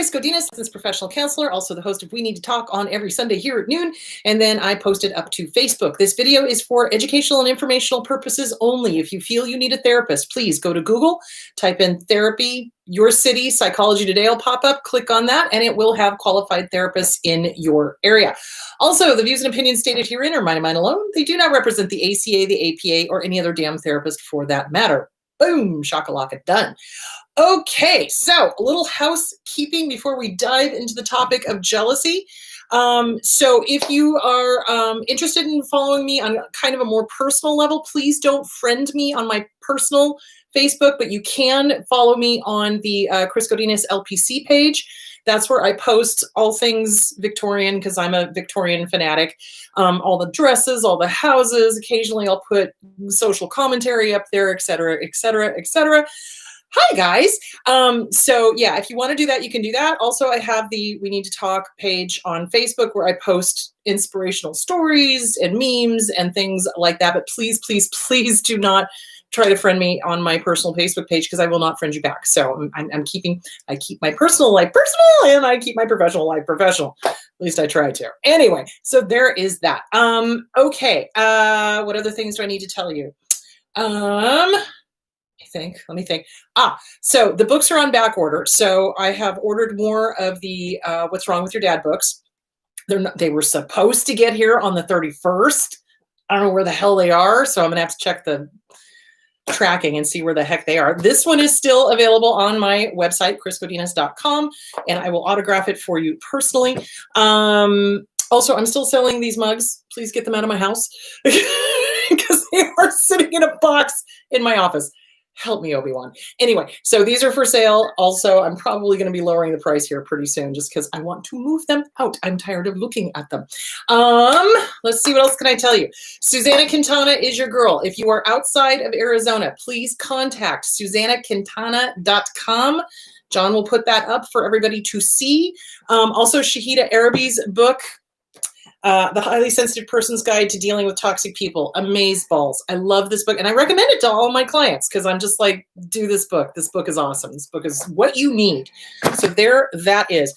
Chris Godinez, this professional counselor, also the host of We Need to Talk on every Sunday here at noon, and then I post it up to Facebook. This video is for educational and informational purposes only. If you feel you need a therapist, please go to Google, type in therapy, your city, Psychology Today will pop up, click on that, and it will have qualified therapists in your area. Also, the views and opinions stated herein are mine and mine alone. They do not represent the ACA, the APA, or any other damn therapist for that matter. Boom, shakalaka, done. Okay, so a little housekeeping before we dive into the topic of jealousy. So if you are interested in following me on kind of a more personal level, please don't friend me on my personal Facebook, but you can follow me on the Chris Godinez LPC page. That's where I post all things Victorian because I'm a Victorian fanatic. All the dresses, all the houses. Occasionally I'll put social commentary up there, et cetera, et cetera, et cetera. Hi, guys. So yeah, if you want to do that, you can do that. Also, I have the We Need to Talk page on Facebook where I post inspirational stories and memes and things like that. But please, please, please do not try to friend me on my personal Facebook page because I will not friend you back. So I keep my personal life personal and I keep my professional life professional. At least I try to. Anyway, so there is that. Okay. What other things do I need to tell you? Let me think. So the books are on back order. So I have ordered more of the What's Wrong with Your Dad books. They were supposed to get here on the 31st. I don't know where the hell they are. So I'm going to have to check the tracking and see where the heck they are. This one is still available on my website, chrisgodinez.com, and I will autograph it for you personally. Also, I'm still selling these mugs. Please get them out of my house because they are sitting in a box in my office. Help me, Obi-Wan. Anyway, so these are for sale. Also, I'm probably going to be lowering the price here pretty soon just because I want to move them out. I'm tired of looking at them. Let's see, what else can I tell you? Susana Quintana is your girl. If you are outside of Arizona, please contact SusanaQuintana.com. John will put that up for everybody to see. Also, Shahida Arabi's book, The Highly Sensitive Person's Guide to Dealing with Toxic People. Amazeballs. I love this book. And I recommend it to all my clients because I'm just like, do this book. This book is awesome. This book is what you need. So there that is.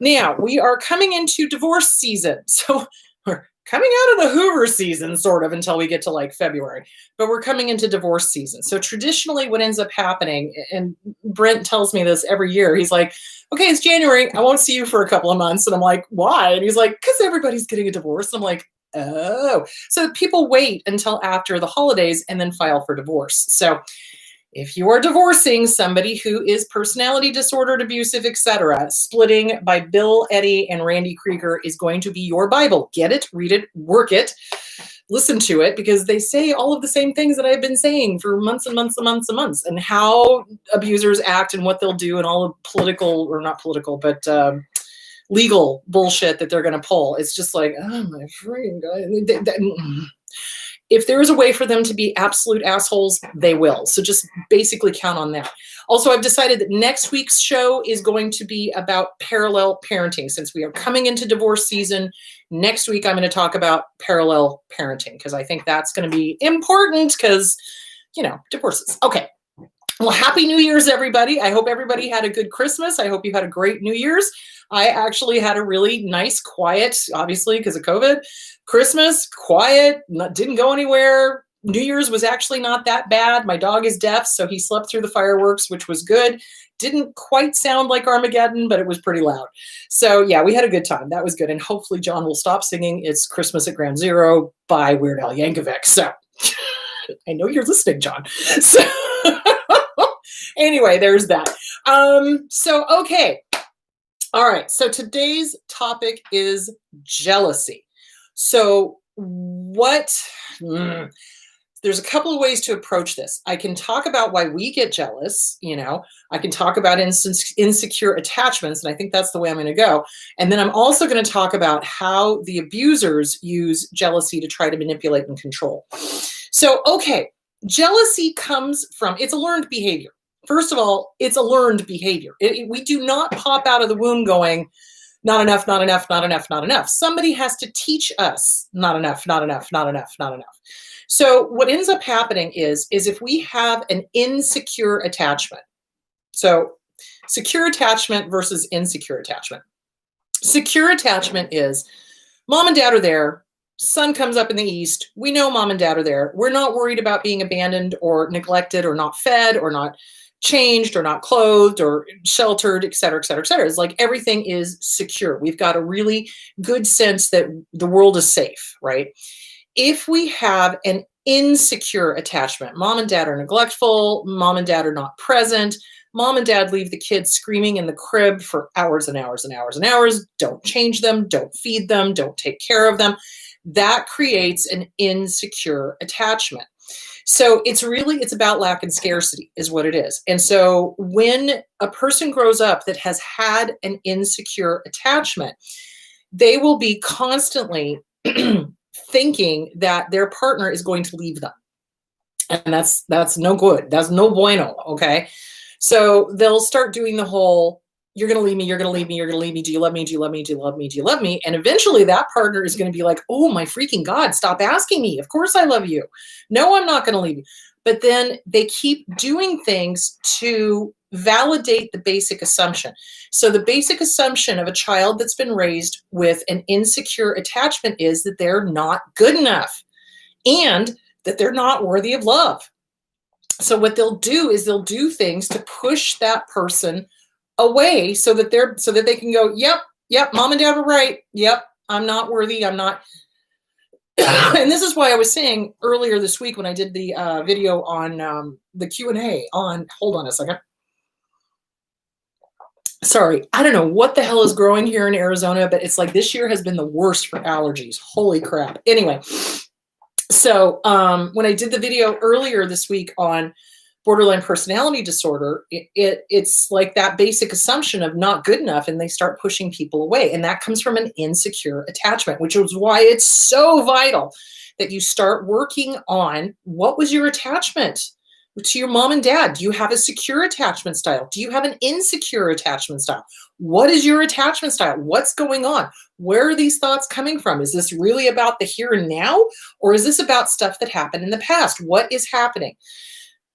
Now, we are coming into divorce season. So we're coming out of the Hoover season, sort of, until we get to like February. But we're coming into divorce season. So traditionally what ends up happening, and Brent tells me this every year, he's like, okay, it's January. I won't see you for a couple of months. And I'm like, why? And he's like, because everybody's getting a divorce. And I'm like, oh. So people wait until after the holidays and then file for divorce. So if you are divorcing somebody who is personality disordered, abusive, etc., Splitting by Bill Eddy and Randy Krieger is going to be your Bible. Get it, read it, work it, listen to it, because they say all of the same things that I've been saying for months and months and months and months, and how abusers act and what they'll do and all the political, or not political, but legal bullshit that they're going to pull. It's just like, oh my freaking God. If there is a way for them to be absolute assholes, they will. So just basically count on that. Also, I've decided that next week's show is going to be about parallel parenting. Since we are coming into divorce season, next week I'm going to talk about parallel parenting because I think that's going to be important because, divorces. Okay. Well, Happy New Year's, everybody. I hope everybody had a good Christmas. I hope you had a great New Year's. I actually had a really nice, quiet, obviously because of COVID, Christmas, quiet, didn't go anywhere. New Year's was actually not that bad. My dog is deaf, so he slept through the fireworks, which was good. Didn't quite sound like Armageddon, but it was pretty loud. So yeah, we had a good time. That was good. And hopefully John will stop singing It's Christmas at Ground Zero by Weird Al Yankovic. So I know you're listening, John. So anyway, there's that. Okay. All right. So today's topic is jealousy. So there's a couple of ways to approach this. I can talk about why we get jealous. I can talk about insecure attachments, and I think that's the way I'm going to go. And then I'm also going to talk about how the abusers use jealousy to try to manipulate and control. So, okay, jealousy comes from, it's a learned behavior. First of all, it's a learned behavior. We do not pop out of the womb going, not enough, not enough, not enough, not enough. Somebody has to teach us not enough, not enough, not enough, not enough. So what ends up happening is if we have an insecure attachment. So Secure attachment versus insecure attachment. Secure attachment is mom and dad are there. Sun comes up in the east. We know mom and dad are there. We're not worried about being abandoned or neglected or not fed or not changed or not clothed or sheltered, et cetera, et cetera, et cetera. It's like everything is secure. We've got a really good sense that the world is safe, right? If we have an insecure attachment, mom and dad are neglectful, mom and dad are not present, mom and dad leave the kids screaming in the crib for hours and hours and hours and hours, don't change them, don't feed them, don't take care of them, that creates an insecure attachment. So it's about lack and scarcity is what it is. And so when a person grows up that has had an insecure attachment, they will be constantly thinking that their partner is going to leave them. And that's no good. That's no bueno, okay? So they'll start doing the whole, you're going to leave me, you're going to leave me, you're going to leave me. Do you love me? Do you love me? Do you love me? Do you love me? And eventually that partner is going to be like, oh my freaking God, stop asking me. Of course I love you. No, I'm not going to leave you. But then they keep doing things to validate the basic assumption. So the basic assumption of a child that's been raised with an insecure attachment is that they're not good enough and that they're not worthy of love. So what they'll do is they'll do things to push that person away so that they can go, yep, mom and dad were right. Yep, I'm not worthy. I'm not. And this is why I was saying earlier this week when I did the video on the Q&A on, hold on a second. Sorry, I don't know what the hell is growing here in Arizona, but it's like this year has been the worst for allergies. Holy crap. Anyway, so when I did the video earlier this week on borderline personality disorder, it's like that basic assumption of not good enough, and they start pushing people away. And that comes from an insecure attachment, which is why it's so vital that you start working on what was your attachment to your mom and dad. Do you have a secure attachment style? Do you have an insecure attachment style? What is your attachment style? What's going on? Where are these thoughts coming from? Is this really about the here and now? Or is this about stuff that happened in the past? What is happening?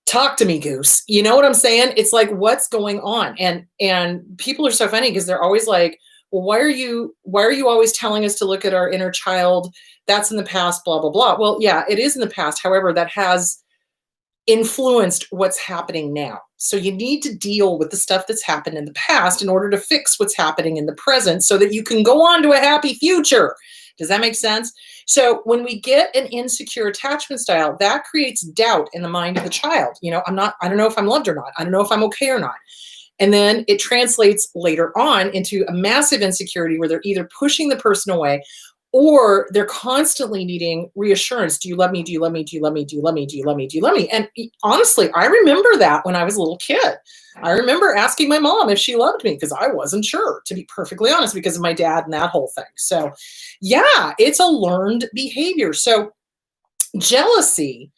Talk to me, Goose. You know what I'm saying? It's like, what's going on? And people are so funny because they're always like, well, why are you always telling us to look at our inner child? That's in the past, blah, blah, blah. Well, yeah, it is in the past. However, that has influenced what's happening now. So you need to deal with the stuff that's happened in the past in order to fix what's happening in the present so that you can go on to a happy future. Does that make sense? So when we get an insecure attachment style, that creates doubt in the mind of the child. You know, I don't know if I'm loved or not. I don't know if I'm okay or not. And then it translates later on into a massive insecurity where they're either pushing the person away or they're constantly needing reassurance. Do you love me? Do you love me? Do you love me? Do you love me? Do you love me? Do you love me? And honestly, I remember that when I was a little kid. I remember asking my mom if she loved me because I wasn't sure, to be perfectly honest, because of my dad and that whole thing. So yeah, it's a learned behavior. So jealousy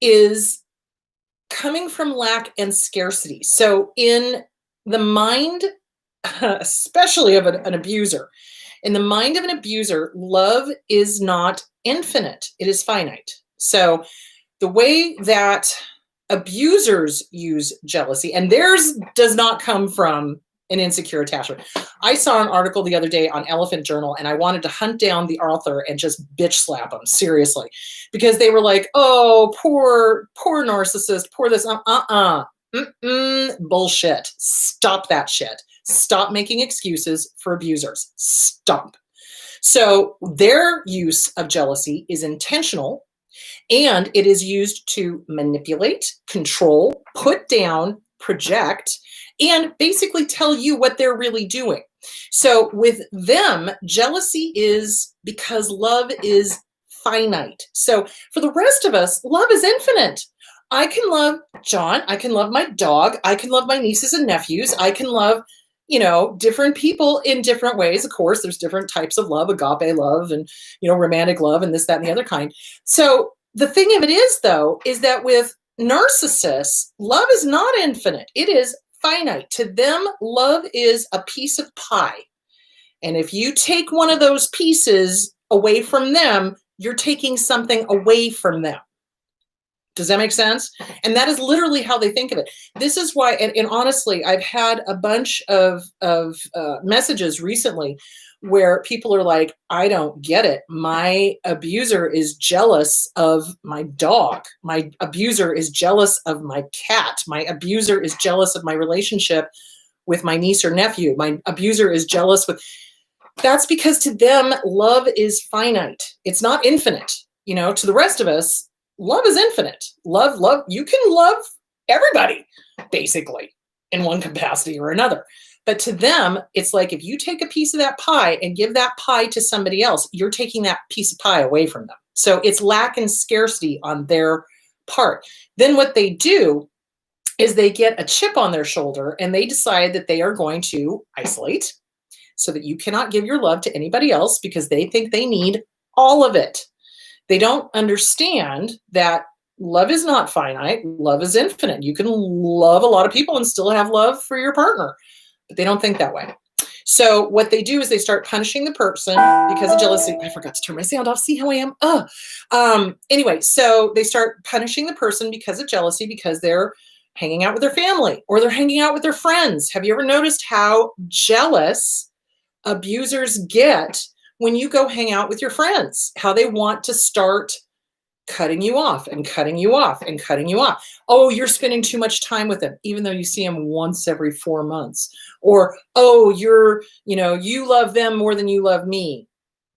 is coming from lack and scarcity. So in the mind, especially of an abuser, in the mind of an abuser, love is not infinite. It is finite. So the way that abusers use jealousy, and theirs does not come from an insecure attachment. I saw an article the other day on Elephant Journal, and I wanted to hunt down the author and just bitch slap them, seriously, because they were like, oh, poor narcissist, poor this, bullshit. Stop that shit. Stop making excuses for abusers. Stop. So their use of jealousy is intentional, and it is used to manipulate, control, put down, project, and basically tell you what they're really doing. So with them, jealousy is because love is finite. So for the rest of us, love is infinite. I can love John. I can love my dog. I can love my nieces and nephews. I can love, different people in different ways. Of course, there's different types of love, agape love and, romantic love and this, that, and the other kind. So the thing of it is, though, is that with narcissists, love is not infinite. It is finite. To them, love is a piece of pie. And if you take one of those pieces away from them, you're taking something away from them. Does that make sense? And that is literally how they think of it. This is why, and honestly, I've had a bunch of messages recently where people are like, I don't get it. My abuser is jealous of my dog. My abuser is jealous of my cat. My abuser is jealous of my relationship with my niece or nephew. My abuser is jealous with. That's because to them, love is finite. It's not infinite. You know, to the rest of us, love is infinite. Love, you can love everybody, basically, in one capacity or another. But to them, it's like if you take a piece of that pie and give that pie to somebody else, you're taking that piece of pie away from them. So it's lack and scarcity on their part. Then what they do is they get a chip on their shoulder and they decide that they are going to isolate so that you cannot give your love to anybody else because they think they need all of it. They don't understand that love is not finite. Love is infinite. You can love a lot of people and still have love for your partner, but they don't think that way. So what they do is they start punishing the person because of jealousy. I forgot to turn my sound off. See how I am? Anyway, so they start punishing the person because of jealousy because they're hanging out with their family or they're hanging out with their friends. Have you ever noticed how jealous abusers get when you go hang out with your friends? How they want to start cutting you off and cutting you off and cutting you off. Oh, you're spending too much time with them, even though you see them once every 4 months. Or, oh, you love them more than you love me.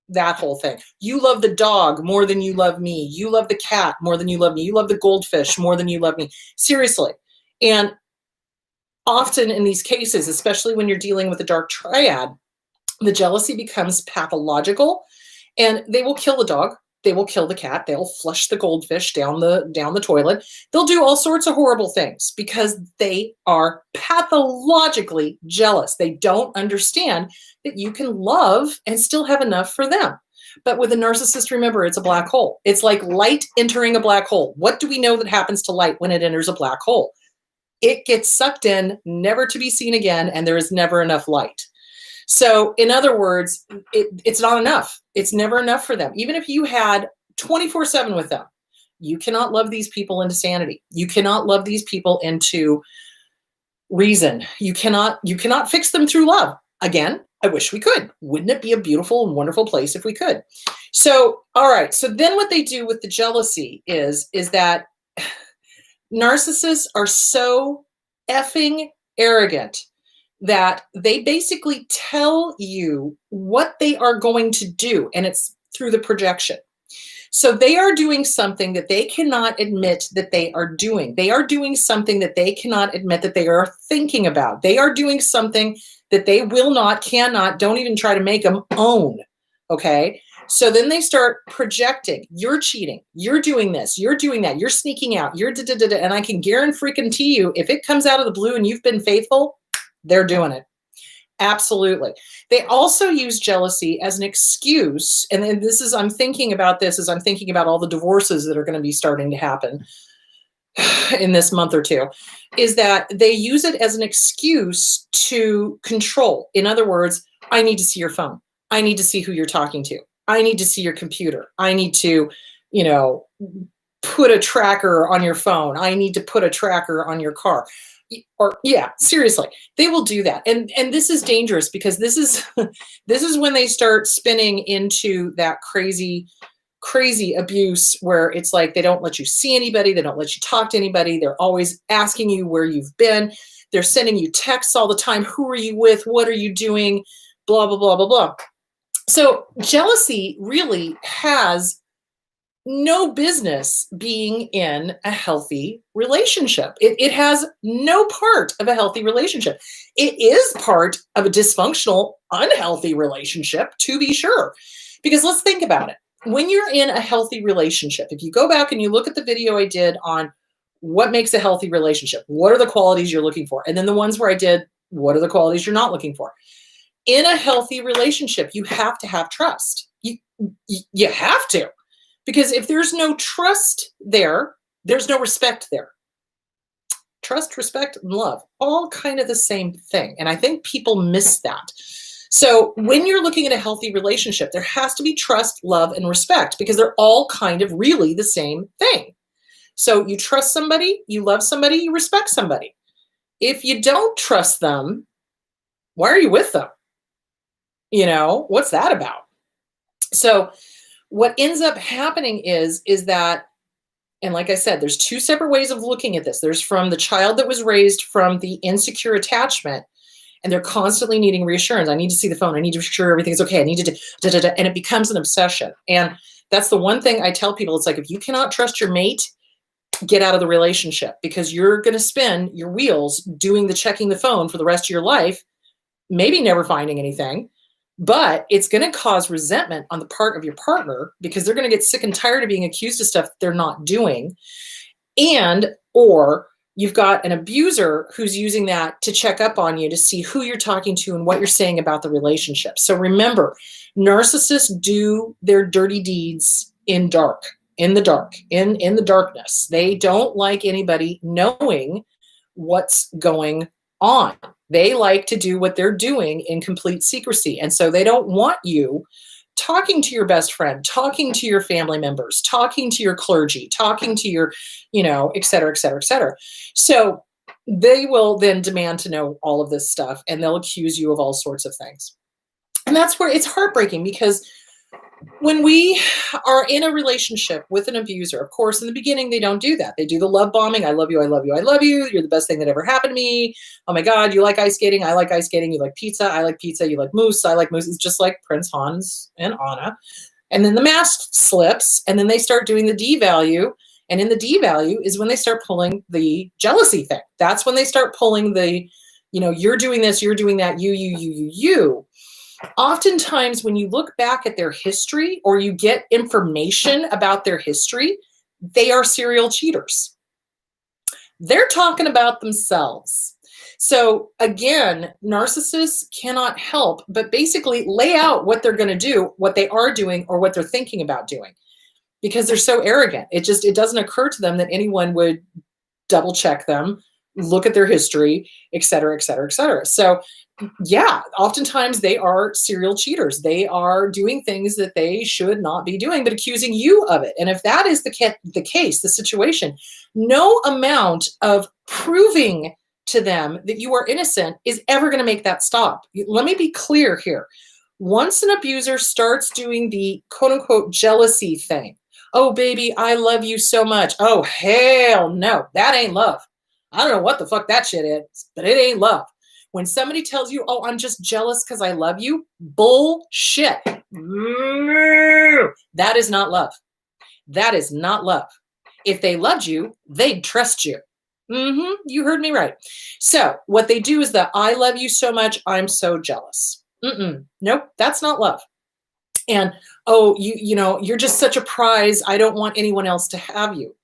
That whole thing. You love the dog more than you love me. You love the cat more than you love me. You love the goldfish more than you love me. Seriously. And often in these cases, especially when you're dealing with a dark triad, the jealousy becomes pathological and they will kill the dog. They will kill the cat. They'll flush the goldfish down the toilet. They'll do all sorts of horrible things because they are pathologically jealous. They don't understand that you can love and still have enough for them. But with a narcissist, remember, it's a black hole. It's like light entering a black hole. What do we know that happens to light when it enters a black hole? It gets sucked in, never to be seen again, and there is never enough light. So in other words, it's not enough. It's never enough for them. Even if you had 24/7 with them, you cannot love these people into sanity. You cannot love these people into reason. You cannot fix them through love. Again, I wish we could. Wouldn't it be a beautiful and wonderful place if we could? So, all right. So then what they do with the jealousy is that narcissists are so effing arrogant that they basically tell you what they are going to do, and it's through the projection. So they are doing something that they cannot admit that they are doing. They are doing something that they cannot admit that they are thinking about. They are doing something that they will not, cannot, don't even try to make them own, okay? So then they start projecting. You're cheating. You're doing this. You're doing that. You're sneaking out. You're da-da-da-da. And I can guarantee you, if it comes out of the blue and you've been faithful, they're doing it. Absolutely. They also use jealousy as an excuse. And then I'm thinking about this as I'm thinking about all the divorces that are going to be starting to happen in this month or two, is that they use it as an excuse to control. In other words, I need to see your phone. I need to see who you're talking to. I need to see your computer. I need to, put a tracker on your phone. I need to put a tracker on your car. Or yeah, seriously, they will do that. And this is dangerous because this is when they start spinning into that crazy abuse where it's like they don't let you see anybody, they don't let you talk to anybody, they're always asking you where you've been, they're sending you texts all the time, who are you with, what are you doing, blah, blah, blah, blah, blah. So jealousy really has no business being in a healthy relationship. It has no part of a healthy relationship. It is part of a dysfunctional, unhealthy relationship, to be sure. Because let's think about it. When you're in a healthy relationship, if you go back and you look at the video I did on what makes a healthy relationship, what are the qualities you're looking for? And then the ones where I did, what are the qualities you're not looking for? In a healthy relationship, you have to have trust. You have to. Because if there's no trust there, there's no respect there. Trust, respect, and love, all kind of the same thing. And I think people miss that. So when you're looking at a healthy relationship, there has to be trust, love, and respect because they're all kind of really the same thing. So you trust somebody, you love somebody, you respect somebody. If you don't trust them, why are you with them? What's that about? So what ends up happening is that, and like I said, there's two separate ways of looking at this. There's from the child that was raised from the insecure attachment, and they're constantly needing reassurance. I need to see the phone. I need to be sure everything's okay. I need to and it becomes an obsession. And that's the one thing I tell people. It's like, if you cannot trust your mate, get out of the relationship, because you're going to spin your wheels doing the checking the phone for the rest of your life, maybe never finding anything, but it's going to cause resentment on the part of your partner, because they're going to get sick and tired of being accused of stuff they're not doing. And, or you've got an abuser who's using that to check up on you, to see who you're talking to and what you're saying about the relationship. So remember, narcissists do their dirty deeds in the darkness. They don't like anybody knowing what's going on. They like to do what they're doing in complete secrecy. And so they don't want you talking to your best friend, talking to your family members, talking to your clergy, talking to your, et cetera, et cetera, et cetera. So they will then demand to know all of this stuff, and they'll accuse you of all sorts of things. And that's where it's heartbreaking, because when we are in a relationship with an abuser, of course, in the beginning, they don't do that. They do the love bombing. I love you. I love you. I love you. You're the best thing that ever happened to me. Oh my God. You like ice skating. I like ice skating. You like pizza. I like pizza. You like moose. I like moose. It's just like Prince Hans and Anna. And then the mask slips, and then they start doing the devalue. And in the devalue is when they start pulling the jealousy thing. That's when they start pulling the, you're doing this, you're doing that, you. Oftentimes, when you look back at their history, or you get information about their history, they are serial cheaters. They're talking about themselves. So again, narcissists cannot help but basically lay out what they're going to do, what they are doing, or what they're thinking about doing, because they're so arrogant. It doesn't occur to them that anyone would double check them, look at their history, et cetera, et cetera, et cetera. So yeah, oftentimes they are serial cheaters. They are doing things that they should not be doing, but accusing you of it. And if that is the case, the situation, no amount of proving to them that you are innocent is ever going to make that stop. Let me be clear here. Once an abuser starts doing the quote unquote jealousy thing, oh baby, I love you so much. Oh, hell no, that ain't love. I don't know what the fuck that shit is, but it ain't love. When somebody tells you, oh, I'm just jealous because I love you, bullshit. That is not love. That is not love. If they loved you, they'd trust you. You heard me right. So what they do is that I love you so much, I'm so jealous. Nope, that's not love. And, oh, you're just such a prize. I don't want anyone else to have you.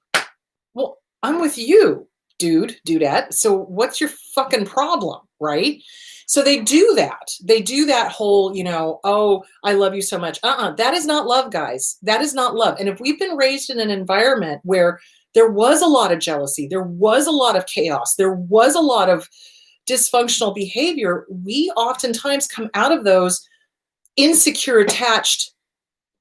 Well, I'm with you, dudette. So what's your fucking problem, right? So they do that. They do that whole, oh, I love you so much. That is not love, guys. That is not love. And if we've been raised in an environment where there was a lot of jealousy, there was a lot of chaos, there was a lot of dysfunctional behavior, we oftentimes come out of those insecure attached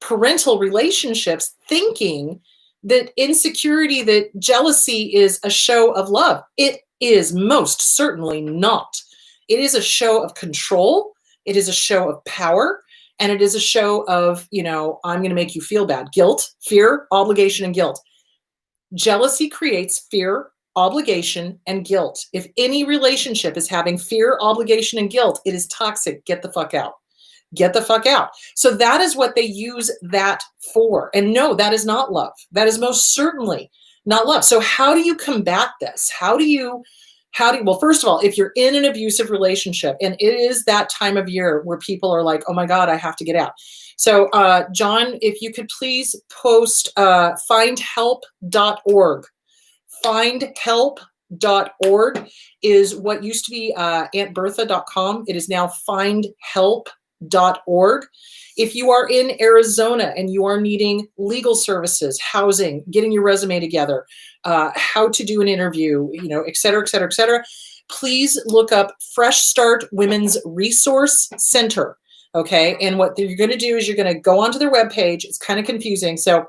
parental relationships thinking that insecurity, that jealousy is a show of love. It is most certainly not. It is a show of control. It is a show of power. And it is a show of, I'm going to make you feel bad. Guilt, fear, obligation, and guilt. Jealousy creates fear, obligation, and guilt. If any relationship is having fear, obligation, and guilt, it is toxic. Get the fuck out. Get the fuck out. So that is what they use that for. And no, that is not love. That is most certainly not love. So how do you combat this? Well, first of all, if you're in an abusive relationship, and it is that time of year where people are like, oh my God, I have to get out. So John, if you could please post findhelp.org. Findhelp.org is what used to be auntbertha.com. It is now findhelp.org. If you are in Arizona and you are needing legal services, housing, getting your resume together, how to do an interview, et cetera, et cetera, et cetera, please look up Fresh Start Women's Resource Center. Okay. And what you're going to do is you're going to go onto their webpage. It's kind of confusing. So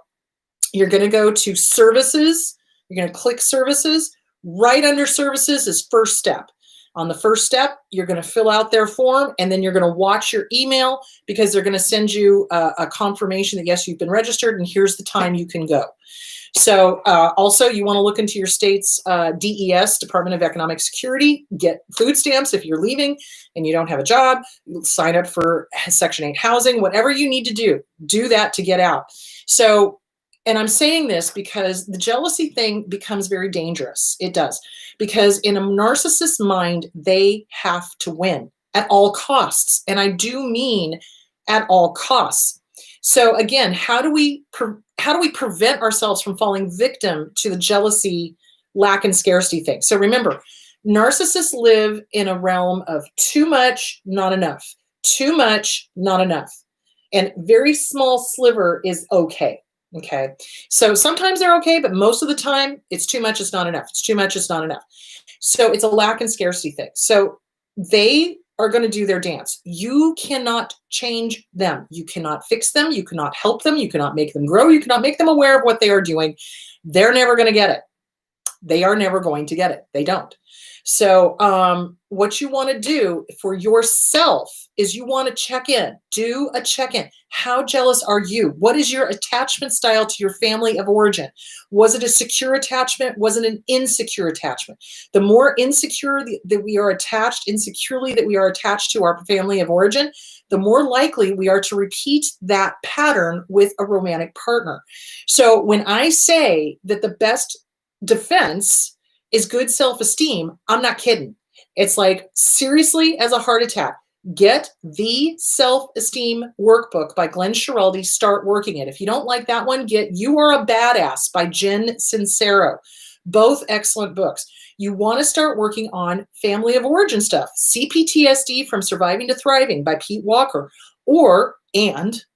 you're going to go to services, You're going to click services. Right under services is first step. On the first step, you're going to fill out their form, and then you're going to watch your email because they're going to send you a confirmation that, yes, you've been registered and here's the time you can go. So also you want to look into your state's DES, Department of Economic Security, get food stamps if you're leaving and you don't have a job, sign up for Section 8 housing, whatever you need to do that to get out. So, and I'm saying this because the jealousy thing becomes very dangerous. It does. Because in a narcissist's mind, they have to win at all costs. And I do mean at all costs. So again, how do we prevent ourselves from falling victim to the jealousy, lack, and scarcity thing? So remember, narcissists live in a realm of too much, not enough. Too much, not enough. And very small sliver is okay. Okay. So sometimes they're okay, but most of the time it's too much, it's not enough. It's too much, it's not enough. So it's a lack and scarcity thing. So they are going to do their dance. You cannot change them. You cannot fix them. You cannot help them. You cannot make them grow. You cannot make them aware of what they are doing. They're never going to get it. They are never going to get it. They don't. So what you want to do for yourself is you want to check in. Do a check-in. How jealous are you? What is your attachment style to your family of origin? Was it a secure attachment? Was it an insecure attachment? The more insecure that we are attached, insecurely that we are attached to our family of origin, the more likely we are to repeat that pattern with a romantic partner. So when I say that the best defense is good self-esteem, I'm not kidding. It's like, seriously, as a heart attack, get the Self-Esteem Workbook by Glenn Schiraldi. Start working it. If you don't like that one, get You Are a Badass by Jen Sincero. Both excellent books. You want to start working on family of origin stuff. CPTSD from Surviving to Thriving by Pete Walker,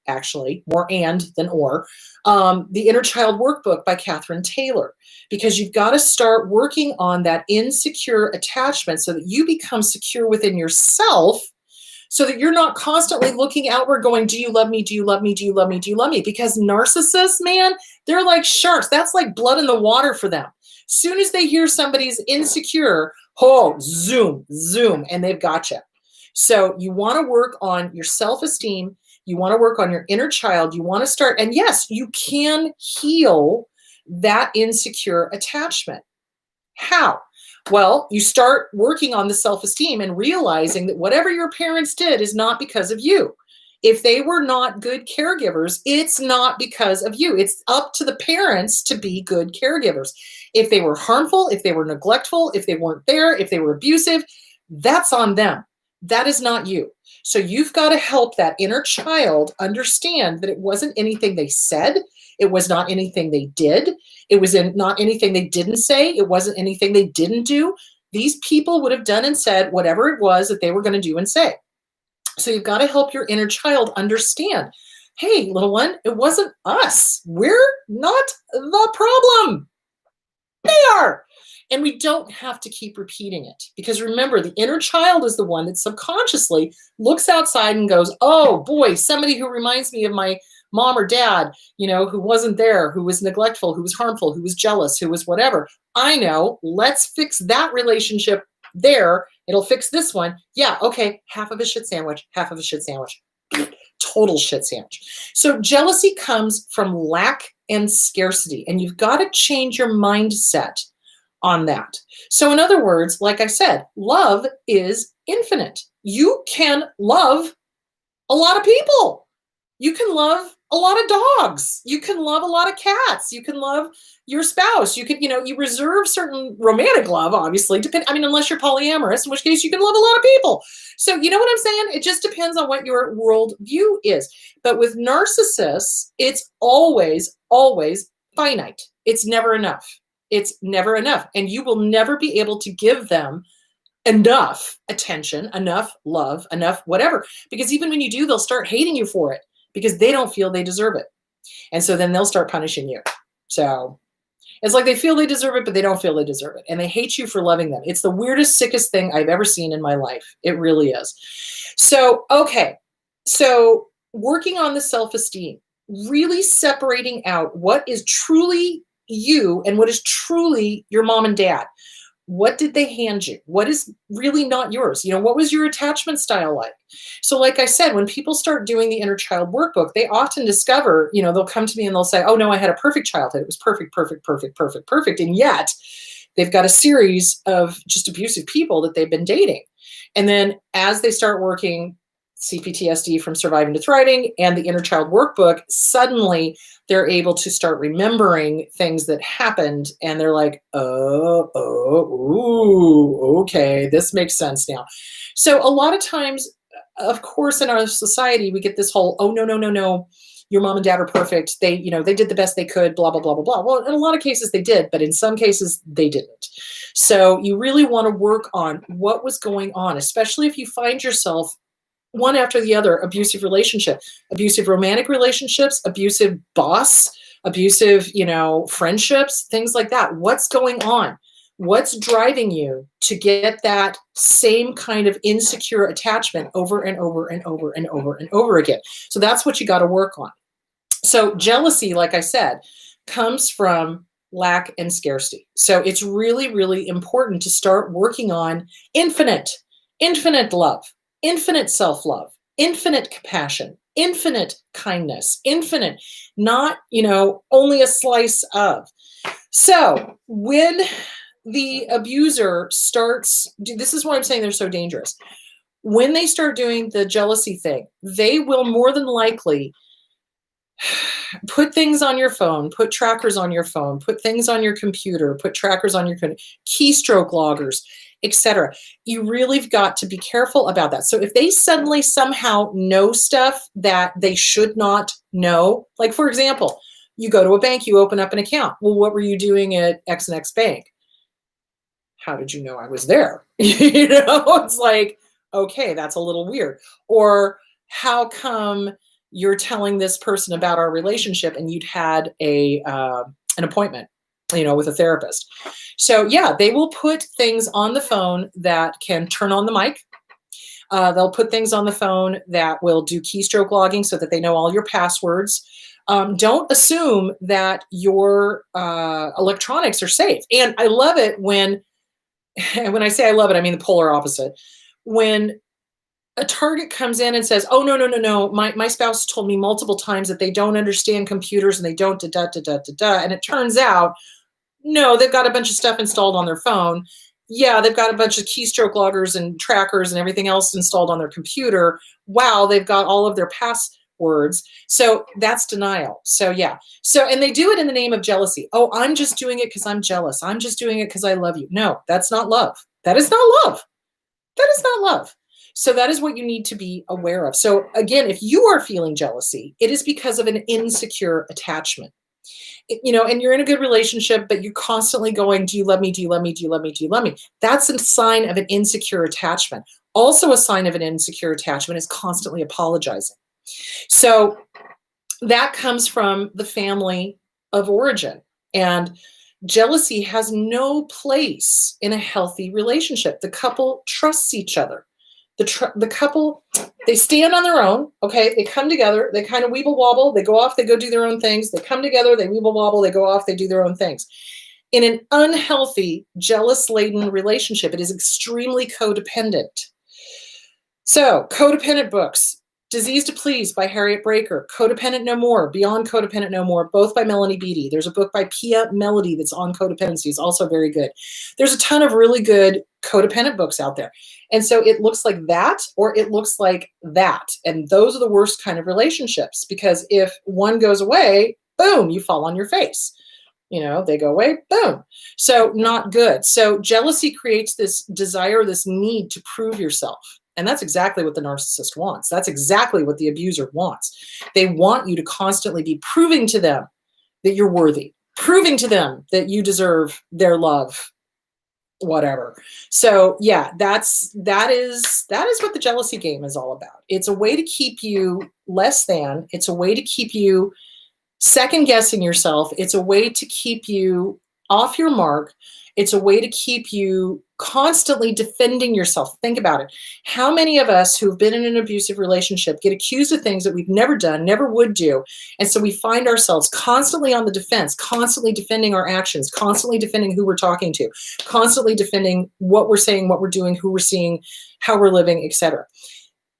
actually, more and than or, the Inner Child Workbook by Catherine Taylor, because you've got to start working on that insecure attachment so that you become secure within yourself, so that you're not constantly looking outward going, do you love me? Do you love me? Do you love me? Do you love me? Because narcissists, man, they're like sharks. That's like blood in the water for them. Soon as they hear somebody's insecure, zoom, and they've got you. So you want to work on your self-esteem. You want to work on your inner child. You want to start, and yes, you can heal that insecure attachment. How? Well, you start working on the self-esteem and realizing that whatever your parents did is not because of you. If they were not good caregivers, it's not because of you. It's up to the parents to be good caregivers. If they were harmful, if they were neglectful, if they weren't there, if they were abusive, that's on them. That is not you. So you've got to help that inner child understand that it wasn't anything they said. It was not anything they did. It was not anything they didn't say. It wasn't anything they didn't do. These people would have done and said whatever it was that they were going to do and say. So you've got to help your inner child understand, hey, little one, it wasn't us. We're not the problem. They are. And we don't have to keep repeating it, because remember, the inner child is the one that subconsciously looks outside and goes, oh boy, somebody who reminds me of my mom or dad, who wasn't there, who was neglectful, who was harmful, who was jealous, who was whatever. I know, let's fix that relationship there. It'll fix this one. Yeah, okay, half of a shit sandwich, half of a shit sandwich. Total shit sandwich. So jealousy comes from lack and scarcity, and you've got to change your mindset on that. So in other words, like I said, love is infinite. You can love a lot of people. You can love a lot of dogs. You can love a lot of cats. You can love your spouse. You can, you reserve certain romantic love, obviously, unless you're polyamorous, in which case you can love a lot of people. So you know what I'm saying? It just depends on what your world view is. But with narcissists, it's always, always finite. It's never enough. It's never enough. And you will never be able to give them enough attention, enough love, enough whatever. Because even when you do, they'll start hating you for it because they don't feel they deserve it. And so then they'll start punishing you. So it's like they feel they deserve it, but they don't feel they deserve it. And they hate you for loving them. It's the weirdest, sickest thing I've ever seen in my life. It really is. So, okay. So working on the self-esteem, really separating out what is truly you and what is truly your mom and dad. What did they hand you? What is really not yours? What was your attachment style like? So like I said, when people start doing the inner child workbook, they often discover, they'll come to me and they'll say, oh no, I had a perfect childhood. It was perfect, perfect, perfect, perfect, perfect. And yet they've got a series of just abusive people that they've been dating. And then as they start working CPTSD from surviving to thriving and the inner child workbook, suddenly they're able to start remembering things that happened. And they're like, okay, this makes sense now. So a lot of times, of course, in our society, we get this whole, oh, no, your mom and dad are perfect. They did the best they could, blah, blah, blah, blah, blah. Well, in a lot of cases they did, but in some cases they didn't. So you really want to work on what was going on, especially if you find yourself one after the other, abusive relationship, abusive romantic relationships, abusive boss, abusive, friendships, things like that. What's going on? What's driving you to get that same kind of insecure attachment over and over and over and over and over again? So that's what you got to work on. So jealousy, like I said, comes from lack and scarcity. So it's really, really important to start working on infinite love, infinite self-love, infinite compassion, infinite kindness, infinite, not, only a slice of. So when the abuser starts, this is why I'm saying they're so dangerous. When they start doing the jealousy thing, they will more than likely put things on your phone, put trackers on your phone, put things on your computer, put trackers on your keystroke loggers, etc. You really've got to be careful about that. So if they suddenly somehow know stuff that they should not know, like for example, you go to a bank, you open up an account. Well, what were you doing at X and X bank? How did you know I was there? It's like, okay, that's a little weird. Or how come you're telling this person about our relationship and you'd had an appointment, with a therapist? So yeah, they will put things on the phone that can turn on the mic. They'll put things on the phone that will do keystroke logging so that they know all your passwords. Don't assume that your electronics are safe. And I love it when I say I love it, I mean the polar opposite. When a target comes in and says, oh, no, my spouse told me multiple times that they don't understand computers and they don't and it turns out, no, they've got a bunch of stuff installed on their phone. Yeah, they've got a bunch of keystroke loggers and trackers and everything else installed on their computer. Wow, they've got all of their passwords. So that's denial. So yeah. So, and they do it in the name of jealousy. Oh, I'm just doing it because I'm jealous. I'm just doing it because I love you. No, that's not love. That is not love. That is not love. So that is what you need to be aware of. So again, if you are feeling jealousy, it is because of an insecure attachment. And you're in a good relationship, but you're constantly going, do you love me? Do you love me? Do you love me? Do you love me? That's a sign of an insecure attachment. Also a sign of an insecure attachment is constantly apologizing. So that comes from the family of origin. And jealousy has no place in a healthy relationship. The couple trusts each other. The couple, they stand on their own, okay? They come together, they kind of weeble wobble, they go off, they go do their own things. They come together, they weeble wobble, they go off, they do their own things. In an unhealthy, jealous-laden relationship, it is extremely codependent. So, codependent books. Disease to Please by Harriet Breaker, Codependent No More, Beyond Codependent No More, both by Melanie Beattie. There's a book by Pia Melody that's on codependency. It's also very good. There's a ton of really good codependent books out there. And so it looks like that, or it looks like that. And those are the worst kind of relationships, because if one goes away, boom, you fall on your face. They go away, boom. So not good. So jealousy creates this desire, this need to prove yourself. And that's exactly what the narcissist wants. That's exactly what the abuser wants. They want you to constantly be proving to them that you're worthy, proving to them that you deserve their love, whatever. So yeah, that is what the jealousy game is all about. It's a way to keep you less than. It's a way to keep you second guessing yourself. It's a way to keep you off your mark. It's a way to keep you constantly defending yourself. Think about it. How many of us who've been in an abusive relationship get accused of things that we've never done, never would do? And so we find ourselves constantly on the defense, constantly defending our actions, constantly defending who we're talking to, constantly defending what we're saying, what we're doing, who we're seeing, how we're living, etc.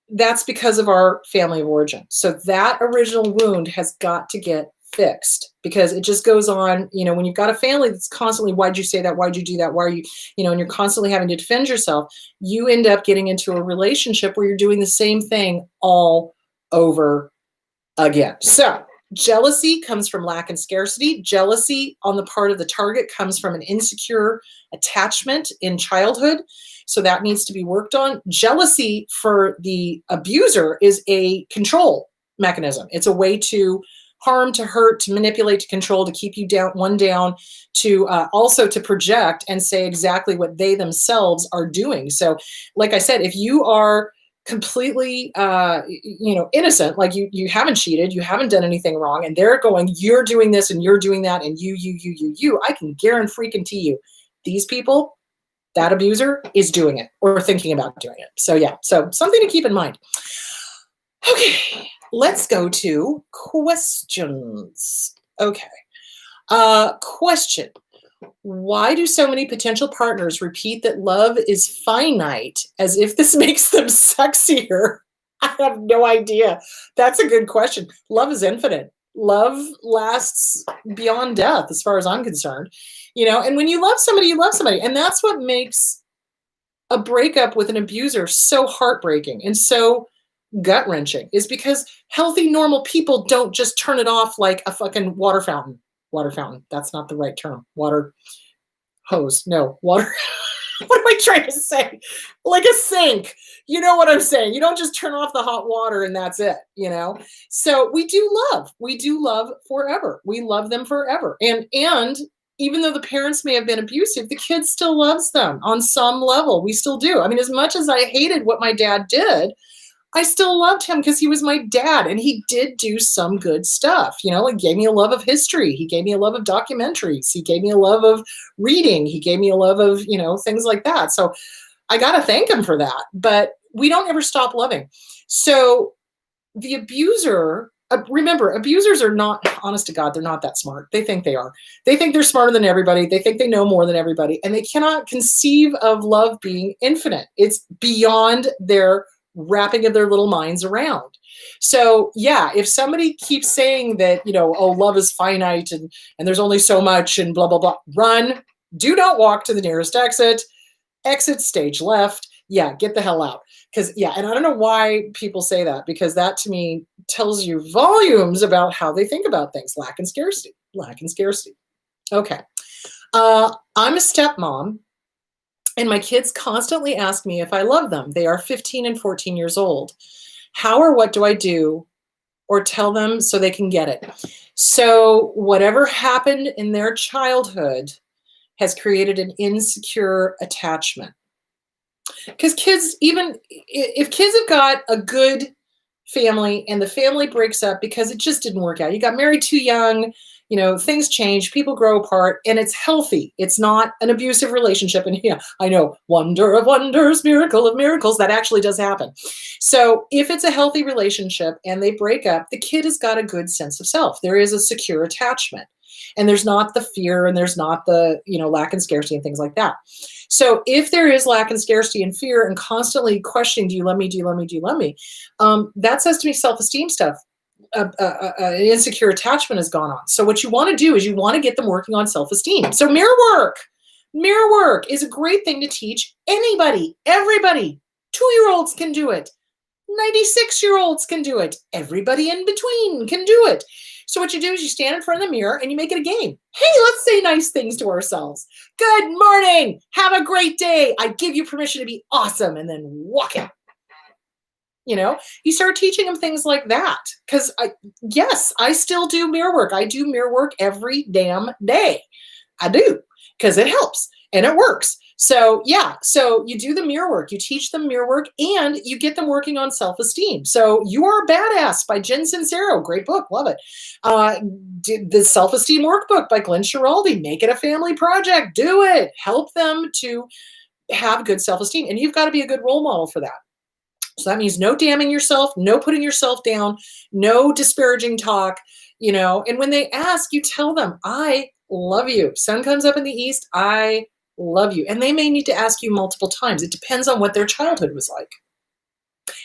That's because of our family of origin. So that original wound has got to get fixed, because it just goes on. When you've got a family that's constantly, why'd you say that? Why'd you do that? Why are you, and you're constantly having to defend yourself, you end up getting into a relationship where you're doing the same thing all over again. So jealousy comes from lack and scarcity. Jealousy on the part of the target comes from an insecure attachment in childhood. So that needs to be worked on. Jealousy for the abuser is a control mechanism. It's a way to harm, to hurt, to manipulate, to control, to keep you down, to also to project and say exactly what they themselves are doing. So like I said, if you are completely innocent, like you haven't cheated, you haven't done anything wrong, and they're going, you're doing this and you're doing that, and you, I can guarantee you, these people, that abuser is doing it or thinking about doing it. So yeah, so something to keep in mind. Okay, let's go to questions. Okay. Question. Why do so many potential partners repeat that love is finite as if this makes them sexier? I have no idea. That's a good question. Love is infinite. Love lasts beyond death, as far as I'm concerned. And when you love somebody, you love somebody. And that's what makes a breakup with an abuser so heartbreaking and so gut-wrenching, is because healthy, normal people don't just turn it off like a fucking water fountain. Water fountain. That's not the right term. Water hose. No, water. What am I trying to say? Like a sink. You know what I'm saying? You don't just turn off the hot water and that's it, So we do love. We do love forever. We love them forever. And even though the parents may have been abusive, the kid still loves them on some level. We still do. I mean, as much as I hated what my dad did, I still loved him because he was my dad, and he did do some good stuff. He gave me a love of history. He gave me a love of documentaries. He gave me a love of reading. He gave me a love of, things like that. So I got to thank him for that. But we don't ever stop loving. So the abuser, remember, abusers are not, honest to God, they're not that smart. They think they are. They think they're smarter than everybody. They think they know more than everybody. And they cannot conceive of love being infinite. It's beyond their wrapping of their little minds around. So yeah, if somebody keeps saying that, oh, love is finite and there's only so much and blah, blah, blah, run, do not walk to the nearest exit stage left. Yeah, get the hell out. Because yeah, and I don't know why people say that, because that to me tells you volumes about how they think about things. Lack and scarcity. Okay. I'm a stepmom. And my kids constantly ask me if I love them. They are 15 and 14 years old. How or what do I do or tell them so they can get it? So whatever happened in their childhood has created an insecure attachment. Because kids, even if kids have got a good family and the family breaks up because it just didn't work out, you got married too young, things change, people grow apart, and it's healthy. It's not an abusive relationship. And yeah, I know, wonder of wonders, miracle of miracles, that actually does happen. So if it's a healthy relationship and they break up, the kid has got a good sense of self. There is a secure attachment, and there's not the fear, and there's not the, lack and scarcity and things like that. So if there is lack and scarcity and fear and constantly questioning, do you love me? Do you love me? Do you love me? That says to me self-esteem stuff. An insecure attachment has gone on. So what you want to do is you want to get them working on self-esteem. So mirror work is a great thing to teach anybody, everybody. 2-year-olds can do it. 96-year-olds can do it. Everybody in between can do it. So what you do is you stand in front of the mirror and you make it a game. Hey, let's say nice things to ourselves. Good morning. Have a great day. I give you permission to be awesome. And then walk it. You start teaching them things like that. Because yes, I still do mirror work. I do mirror work every damn day. I do, because it helps and it works. So yeah, so you do the mirror work, you teach them mirror work, and you get them working on self-esteem. So You Are a Badass by Jen Sincero, great book, love it. The Self-Esteem Workbook by Glenn Schiraldi, make it a family project, do it. Help them to have good self-esteem, and you've got to be a good role model for that. So that means no damning yourself, no putting yourself down, no disparaging talk, and when they ask, you tell them, I love you. Sun comes up in the east, I love you. And they may need to ask you multiple times. It depends on what their childhood was like.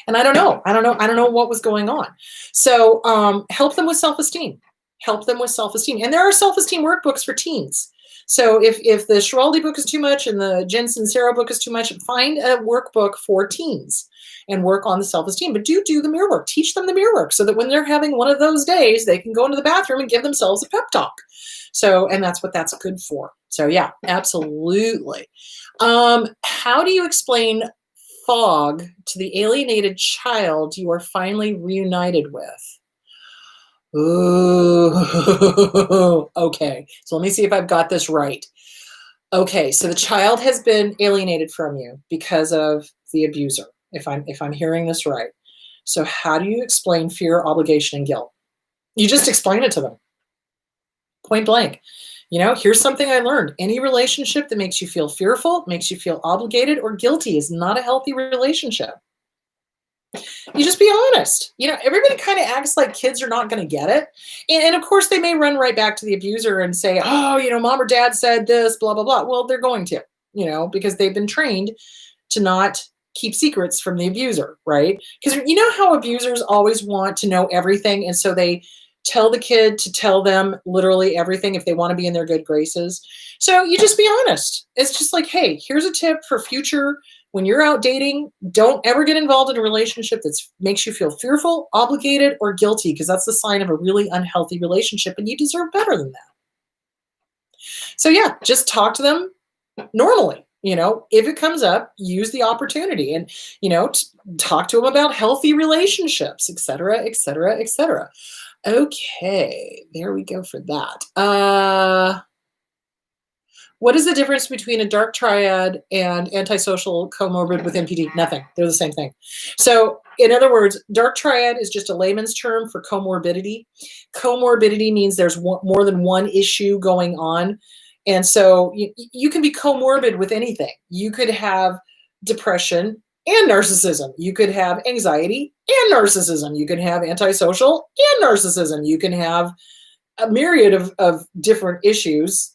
And I don't know what was going on. So help them with self-esteem. Help them with self-esteem. And there are self-esteem workbooks for teens. So if the Schiraldi book is too much and the Jen Sincero book is too much, find a workbook for teens and work on the self-esteem. But do the mirror work. Teach them the mirror work so that when they're having one of those days, they can go into the bathroom and give themselves a pep talk. So, and that's what that's good for. So yeah, absolutely. How do you explain fog to the alienated child you are finally reunited with? Ooh, okay. So let me see if I've got this right. Okay, so the child has been alienated from you because of the abuser, if I'm hearing this right. So how do you explain fear, obligation, and guilt? You just explain it to them. Point blank. Here's something I learned. Any relationship that makes you feel fearful, makes you feel obligated or guilty is not a healthy relationship. You just be honest. Everybody kind of acts like kids are not going to get it. And of course, they may run right back to the abuser and say, oh, mom or dad said this, blah, blah, blah. Well, they're going to, because they've been trained to not keep secrets from the abuser, right? Because you know how abusers always want to know everything. And so they tell the kid to tell them literally everything if they want to be in their good graces. So you just be honest. It's just like, hey, here's a tip for future. When you're out dating, don't ever get involved in a relationship that makes you feel fearful, obligated, or guilty, because that's the sign of a really unhealthy relationship, and you deserve better than that. So yeah, just talk to them normally. If it comes up, use the opportunity and, talk to them about healthy relationships, et cetera, et cetera, et cetera. Okay, there we go for that. What is the difference between a dark triad and antisocial comorbid with NPD? Nothing. They're the same thing. So in other words, dark triad is just a layman's term for comorbidity. Comorbidity means there's more than one issue going on. And so you can be comorbid with anything. You could have depression and narcissism. You could have anxiety and narcissism. You can have antisocial and narcissism. You can have a myriad of different issues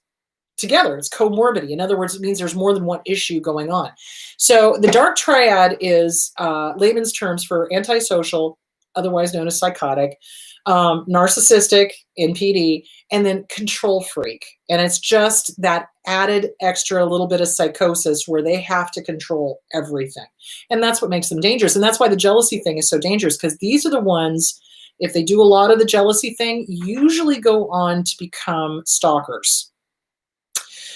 together. It's comorbidity. In other words, it means there's more than one issue going on. So the dark triad is layman's terms for antisocial, otherwise known as psychotic, narcissistic, NPD, and then control freak. And it's just that added extra little bit of psychosis where they have to control everything. And that's what makes them dangerous. And that's why the jealousy thing is so dangerous, because these are the ones, if they do a lot of the jealousy thing, usually go on to become stalkers.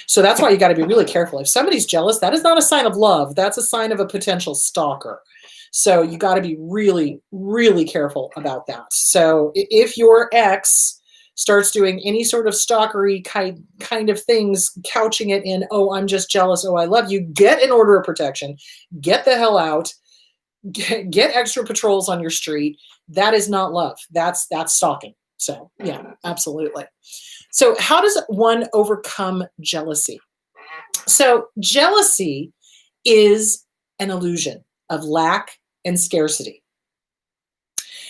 So that's why you got to be really careful. If somebody's jealous, that is not a sign of love. That's a sign of a potential stalker. So you got to be really, really careful about that. So if your ex starts doing any sort of stalkery kind of things, couching it in, oh, I'm just jealous, oh, I love you, get an order of protection, get the hell out, get extra patrols on your street. That is not love. That's stalking. So yeah, absolutely. So how does one overcome jealousy? So jealousy is an illusion of lack and scarcity.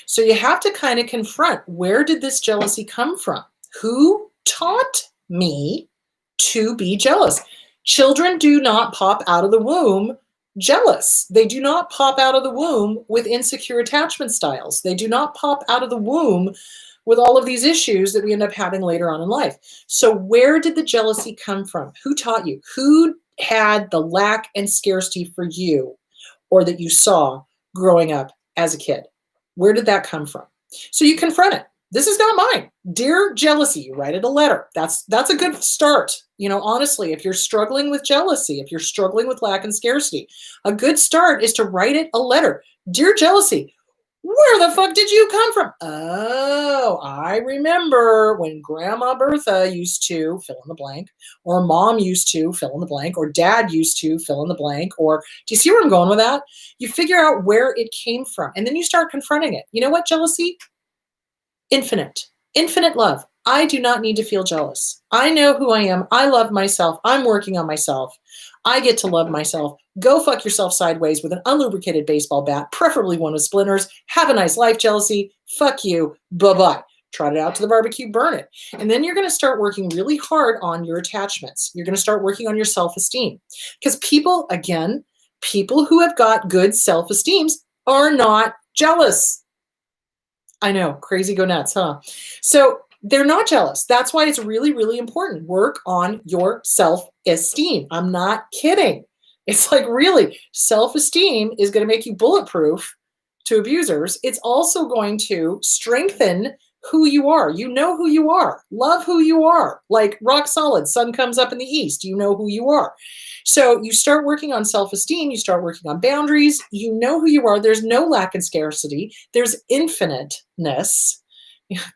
So you have to kind of confront, where did this jealousy come from? Who taught me to be jealous? Children do not pop out of the womb jealous. They do not pop out of the womb with insecure attachment styles. They do not pop out of the womb with all of these issues that we end up having later on in life. So where did the jealousy come from? Who taught you? Who had the lack and scarcity for you, or that you saw growing up as a kid? Where did that come from? So you confront it. This is not mine. Dear jealousy, you write it a letter. That's a good start. Honestly, if you're struggling with jealousy, if you're struggling with lack and scarcity, a good start is to write it a letter. Dear jealousy, Where the fuck did you come from? Oh, I remember when Grandma Bertha used to fill in the blank, or mom used to fill in the blank, or dad used to fill in the blank, or do you see where I'm going with that? You figure out where it came from, and then you start confronting it. You know what, jealousy? Infinite love. I do not need to feel jealous. I know who I am. I love myself. I'm working on myself. I get to love myself. Go fuck yourself sideways with an unlubricated baseball bat, preferably one with splinters. Have a nice life, jealousy. Fuck you. Bye-bye. Trot it out to the barbecue, burn it. And then you're going to start working really hard on your attachments. You're going to start working on your self-esteem. Because people, again, people who have got good self-esteems are not jealous. I know, crazy go nuts, huh? So they're not jealous. That's why it's really, really important. Work on your self-esteem. I'm not kidding. It's like, really, self-esteem is going to make you bulletproof to abusers. It's also going to strengthen who you are. You know who you are. Love who you are. Like rock solid. Sun comes up in the east. You know who you are. So you start working on self-esteem. You start working on boundaries. You know who you are. There's no lack and scarcity. There's infiniteness.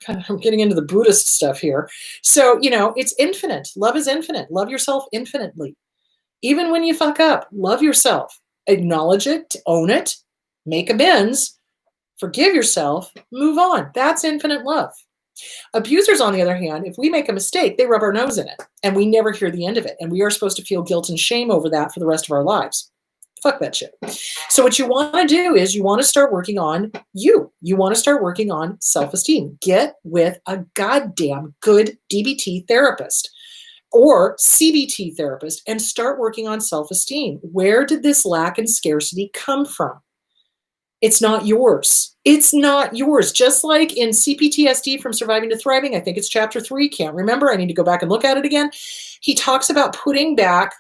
I'm getting into the Buddhist stuff here. So, it's infinite. Love is infinite. Love yourself infinitely. Even when you fuck up, love yourself. Acknowledge it, own it, make amends, forgive yourself, move on. That's infinite love. Abusers, on the other hand, if we make a mistake, they rub our nose in it and we never hear the end of it. And we are supposed to feel guilt and shame over that for the rest of our lives. Fuck that shit. So what you want to do is you want to start working on you. You want to start working on self-esteem. Get with a goddamn good DBT therapist or CBT therapist and start working on self-esteem. Where did this lack and scarcity come from? It's not yours. It's not yours. Just like in CPTSD from Surviving to Thriving, I think it's chapter 3, can't remember. I need to go back and look at it again. He talks about putting back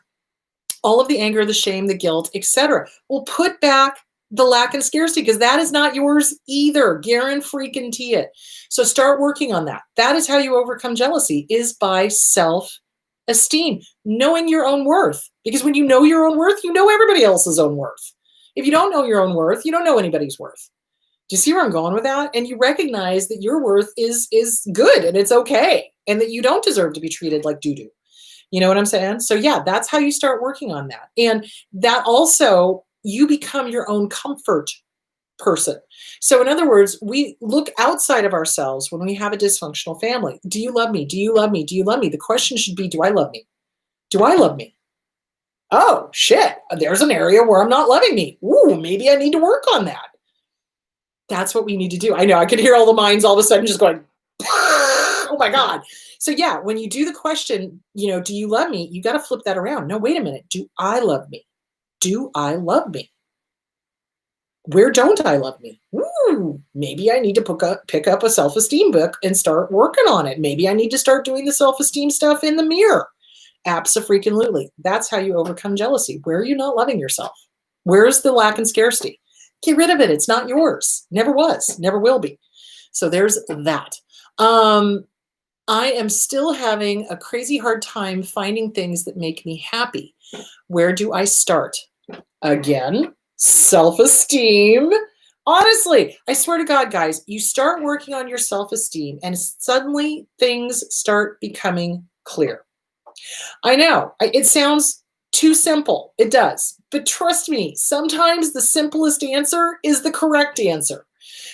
all of the anger, the shame, the guilt, etc. Well, put back the lack and scarcity because that is not yours either. Guarantee it. So start working on that. That is how you overcome jealousy, is by self-esteem, knowing your own worth. Because when you know your own worth, you know everybody else's own worth. If you don't know your own worth, you don't know anybody's worth. Do you see where I'm going with that? And you recognize that your worth is good and it's okay, and that you don't deserve to be treated like doo-doo. You know what I'm saying? So yeah, that's how you start working on that. And that also, you become your own comfort person. So in other words, we look outside of ourselves when we have a dysfunctional family. Do you love me? Do you love me? Do you love me? The question should be, do I love me? Do I love me? Oh, shit, there's an area where I'm not loving me. Ooh, maybe I need to work on that. That's what we need to do. I know, I could hear all the minds all of a sudden just going, oh my God. So yeah, when you do the question, do you love me? You got to flip that around. No, wait a minute. Do I love me? Do I love me? Where don't I love me? Ooh, maybe I need to pick up a self-esteem book and start working on it. Maybe I need to start doing the self-esteem stuff in the mirror. Abso-freaking-lutely. That's how you overcome jealousy. Where are you not loving yourself? Where's the lack and scarcity? Get rid of it. It's not yours. Never was. Never will be. So there's that. I am still having a crazy hard time finding things that make me happy. Where do I start? Again, self-esteem. Honestly, I swear to God, guys, you start working on your self-esteem and suddenly things start becoming clear. I know, it sounds too simple. It does. But trust me, sometimes the simplest answer is the correct answer.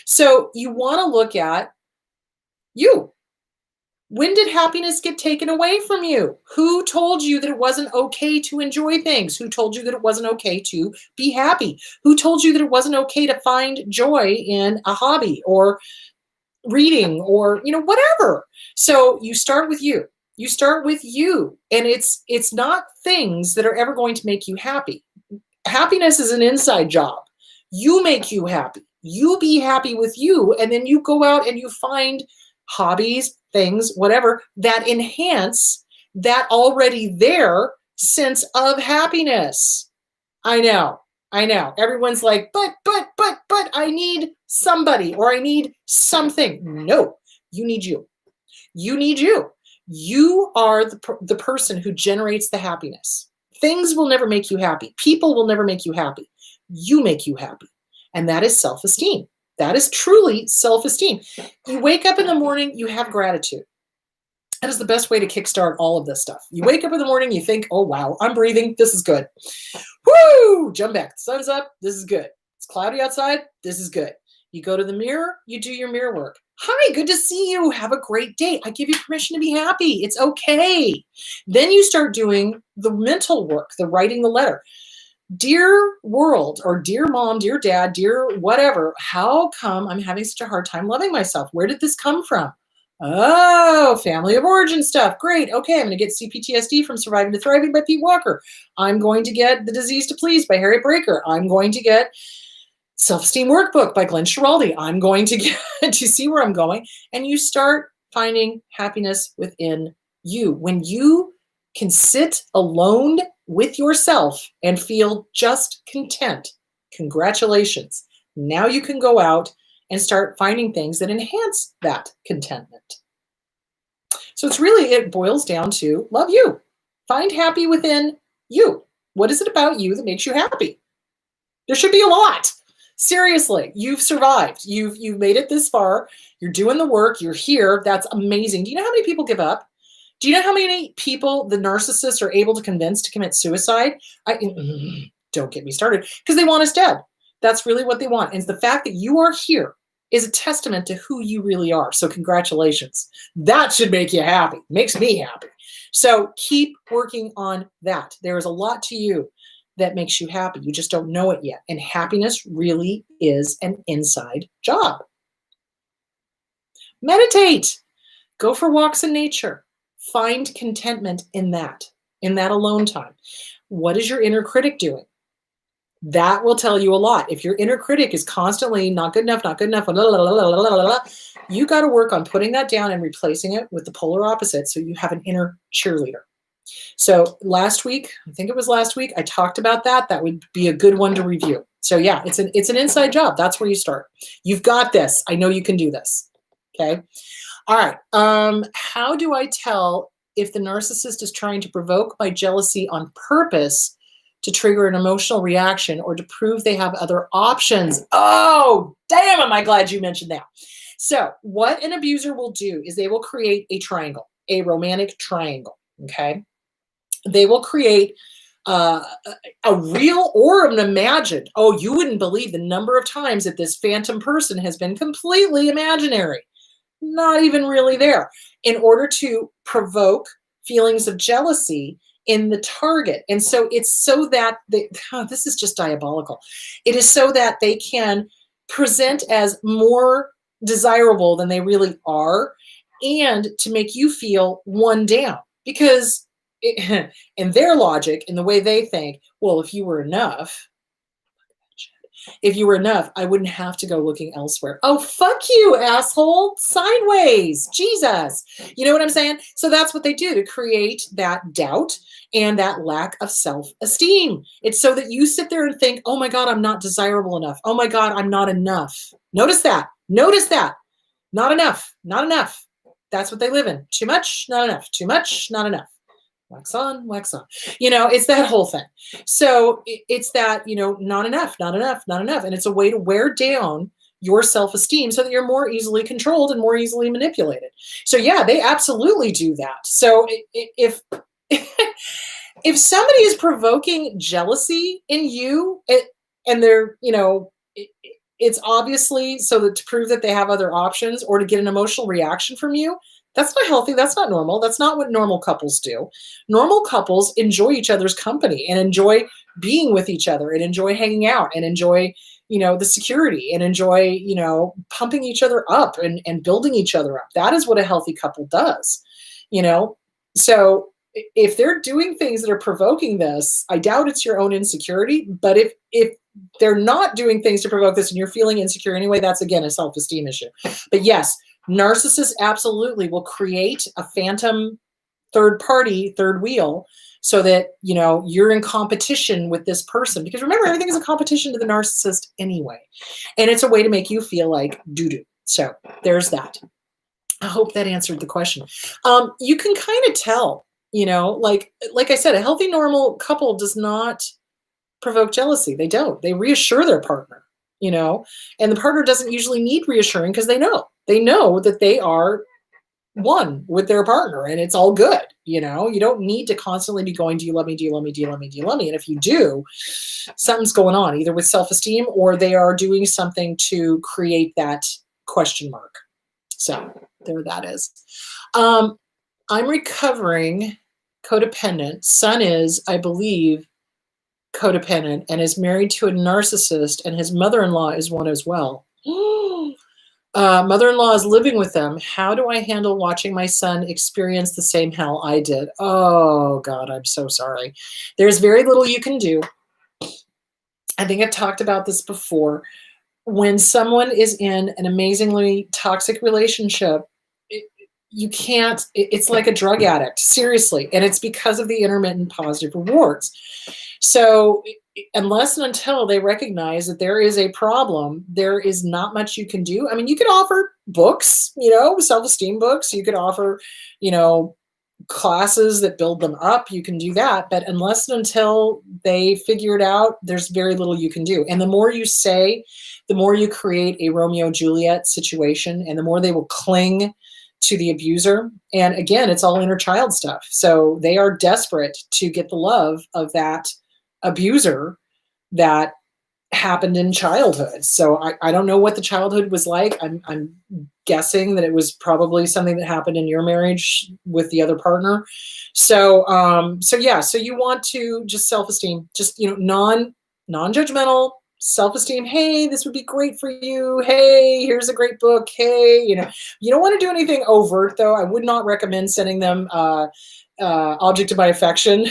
So you want to look at you. When did happiness get taken away from you? Who told you that it wasn't okay to enjoy things? Who told you that it wasn't okay to be happy? Who told you that it wasn't okay to find joy in a hobby or reading or, whatever? So you start with you. You start with you, and it's not things that are ever going to make you happy. Happiness is an inside job. You make you happy. You be happy with you, and then you go out and you find hobbies, things, whatever, that enhance that already there sense of happiness. I know. Everyone's like, but, I need somebody or I need something. No, you need you. You need you. You are the person who generates the happiness. Things will never make you happy. People will never make you happy. You make you happy. And that is self-esteem. That is truly self-esteem. You wake up in the morning, you have gratitude. That is the best way to kickstart all of this stuff. You wake up in the morning, you think, oh, wow, I'm breathing. This is good. Woo! Jump back. The sun's up. This is good. It's cloudy outside. This is good. You go to the mirror. You do your mirror work. Hi, good to see you. Have a great day. I give you permission to be happy. It's okay. Then you start doing the mental work, the writing the letter. Dear world, or dear mom, dear dad, dear whatever, how come I'm having such a hard time loving myself? Where did this come from? Oh, family of origin stuff. Great. Okay, I'm going to get CPTSD from Surviving to Thriving by Pete Walker. I'm going to get The Disease to Please by Harriet Breaker. I'm going to get Self-Esteem Workbook by Glenn Schiraldi. I'm going to get to see where I'm going. And you start finding happiness within you. When you can sit alone with yourself and feel just content, congratulations. Now you can go out and start finding things that enhance that contentment. So it boils down to love you. Find happy within you. What is it about you that makes you happy? There should be a lot. Seriously, you've survived. You've made it this far. You're doing the work. You're here. That's amazing. Do you know how many people give up? Do you know how many people the narcissists are able to convince to commit suicide? Don't get me started, because they want us dead. That's really what they want. And the fact that you are here is a testament to who you really are. So congratulations. That should make you happy. Makes me happy. So keep working on that. There is a lot to you that makes you happy. You just don't know it yet. And happiness really is an inside job. Meditate. Go for walks in nature. Find contentment in that alone time. What is your inner critic doing? That will tell you a lot. If your inner critic is constantly not good enough, you got to work on putting that down and replacing it with the polar opposite so you have an inner cheerleader. So last week, I think it was last week, I talked about that. That would be a good one to review. So yeah, it's an inside job. That's where you start. You've got this. I know you can do this. Okay. All right. How do I tell if the narcissist is trying to provoke my jealousy on purpose to trigger an emotional reaction or to prove they have other options? Oh, damn, am I glad you mentioned that. So what an abuser will do is they will create a triangle, a romantic triangle, okay? They will create a real or an imagined. Oh, you wouldn't believe the number of times that this phantom person has been completely imaginary, not even really there, in order to provoke feelings of jealousy in the target. And so it's so that this is just diabolical. It is so that they can present as more desirable than they really are, and to make you feel one down, because in their logic, in the way they think, well, if you were enough, I wouldn't have to go looking elsewhere. Oh, fuck you, asshole. Sideways. Jesus. You know what I'm saying? So that's what they do to create that doubt and that lack of self-esteem. It's so that you sit there and think, oh my God, I'm not desirable enough. Oh my God, I'm not enough. Notice that. Notice that. Not enough. Not enough. That's what they live in. Too much, not enough. Too much, not enough. Wax on, wax on. It's that whole thing. So it's that, not enough, not enough, not enough. And it's a way to wear down your self-esteem so that you're more easily controlled and more easily manipulated. So yeah, they absolutely do that. So if if somebody is provoking jealousy in you, and they're, it's obviously so that to prove that they have other options or to get an emotional reaction from you, that's not healthy. That's not normal. That's not what normal couples do. Normal couples enjoy each other's company and enjoy being with each other and enjoy hanging out and enjoy, the security and enjoy, pumping each other up and building each other up. That is what a healthy couple does, So if they're doing things that are provoking this, I doubt it's your own insecurity. But if they're not doing things to provoke this and you're feeling insecure anyway, that's again a self-esteem issue. But yes, narcissists absolutely will create a phantom third party, third wheel, so that, you're in competition with this person. Because remember, everything is a competition to the narcissist anyway. And it's a way to make you feel like doo-doo. So there's that. I hope that answered the question. You can kind of tell, like I said, a healthy, normal couple does not provoke jealousy. They don't. They reassure their partner. and the partner doesn't usually need reassuring because they know that they are one with their partner and it's all good. You don't need to constantly be going, do you love me? Do you love me? Do you love me? Do you love me? And if you do, something's going on either with self-esteem or they are doing something to create that question mark. So there that is. I'm recovering codependent. Son is, I believe, codependent and is married to a narcissist, and his mother-in-law is one as well. Mother-in-law is living with them. How do I handle watching my son experience the same hell I did? Oh, God, I'm so sorry. There's very little you can do. I think I've talked about this before. When someone is in an amazingly toxic relationship, you can't, it's like a drug addict, seriously. And it's because of the intermittent positive rewards. So unless and until they recognize that there is a problem, there is not much you can do. I mean, you could offer books, self-esteem books. You could offer, classes that build them up. You can do that. But unless and until they figure it out, there's very little you can do. And the more you say, the more you create a Romeo and Juliet situation, and the more they will cling to the abuser. And again, it's all inner child stuff. So they are desperate to get the love of that abuser that happened in childhood. So I don't know what the childhood was like. I'm guessing that it was probably something that happened in your marriage with the other partner. So you want to just self-esteem, just, non-judgmental self-esteem. Hey, this would be great for you. Hey, here's a great book. Hey, you don't want to do anything overt though. I would not recommend sending them, Object of My Affection